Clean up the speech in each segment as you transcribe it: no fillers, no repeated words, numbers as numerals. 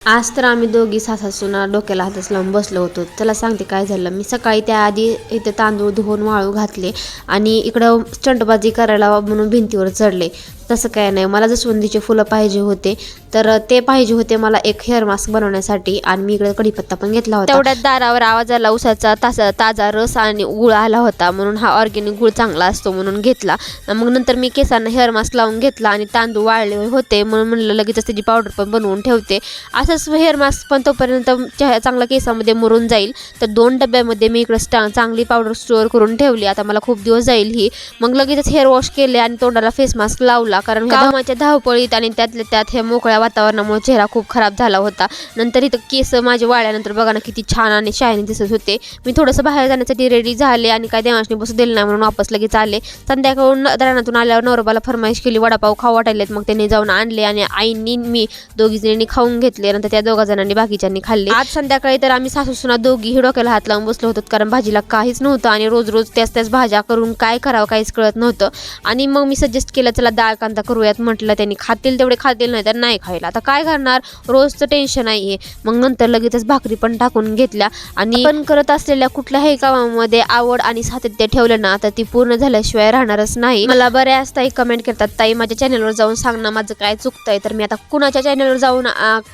आज तर आम्ही दोघी सासूना डोक्याला हातच लावून बसलो होतो. त्याला सांगते काय झालं. मी सकाळी त्याआधी इथे तांदूळ धुवून वाळू घातले आणि इकडं स्टंटबाजी करायला म्हणून भिंतीवर चढले. तसं काय नाही, मला जास्वंदीचे फुलं पाहिजे होते तर ते पाहिजे होते मला एक हेअर मास्क बनवण्यासाठी आणि मी इकडे कढीपत्ता पण घेतला होता. तेवढ्यात दारावर आवाज आला, उसाचा ताजा रस आणि गुळ आला होता म्हणून हा ऑर्गॅनिक गुळ चांगला असतो म्हणून घेतला. मग नंतर मी केसांना हेअर मास्क लावून घेतला आणि तांदूळ वाळले होते म्हणून म्हणलं लगेचच त्याची पावडर पण बनवून ठेवते. असंच हेअर मास्क पण तोपर्यंत चांगला केसामध्ये मुरून जाईल. तर 2 डब्यामध्ये मी इकडं चांगली पावडर स्टोअर करून ठेवली. आता मला खूप दिवस जाईल ही. मग लगेचच हेअर वॉश केले आणि तोंडाला फेस मास्क लावला, कारण कामाच्या धावपळीत आणि त्यातल्या त्यात हे मोकळ्या वातावरणामुळे चेहरा खूप खराब झाला होता. नंतर इथं केस माझे वाळल्यानंतर बघा ना किती छान आणि शायनी दिसत होते. मी थोडंसं बाहेर जाण्यासाठी रेडी झाले आणि काय देवांशनी बसू दिलं नाही म्हणून वापस लगेच आले. संध्याकाळून रानातून आल्यावर नवरोबाला फरमाईश केली, वडापाव खाऊ वाटायलेत. मग त्यांनी जाऊन आणले आणि आईंनी मी दोघी जणांनी खाऊन घेतले. नंतर त्या दोघा जणांनी बाकीच्यांनी खाल्ले. आज संध्याकाळी तर आम्ही सासूसुना दोघीही डोक्याला हात लावून बसलो होतो, कारण भाजीला काहीच नव्हतं आणि रोज रोज त्याच भाज्या करून काय करावं काहीच कळत नव्हतं. आणि मग मी सजेस्ट केलं चला डाळ कांदा करूयात. म्हटलं त्यांनी खातील तेवढे खातील, नाही तर नाही खायला. आता काय करणार, रोजचं टेन्शन आहे. मग नंतर लगेचच भाकरी पण टाकून घेतल्या. आणि आपण करत असलेल्या कुठल्याही कामामध्ये आवड आणि सातत्य ठेवलं ना तर ती पूर्ण झाल्याशिवाय राहणारच नाही. मला बऱ्याच ताई कमेंट करतात, ताई माझ्या चॅनलवर जाऊन सांग ना माझं काय चुकतंय. तर मी आता कुणाच्या चॅनलवर जाऊन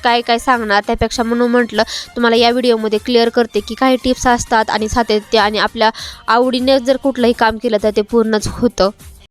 काय काय सांगणार, त्यापेक्षा म्हणून म्हटलं तुम्हाला या व्हिडिओमध्ये क्लिअर करते की काही टिप्स असतात आणि सातत्य आणि आपल्या आवडीने जर कुठलंही काम केलं तर ते पूर्णच होतं.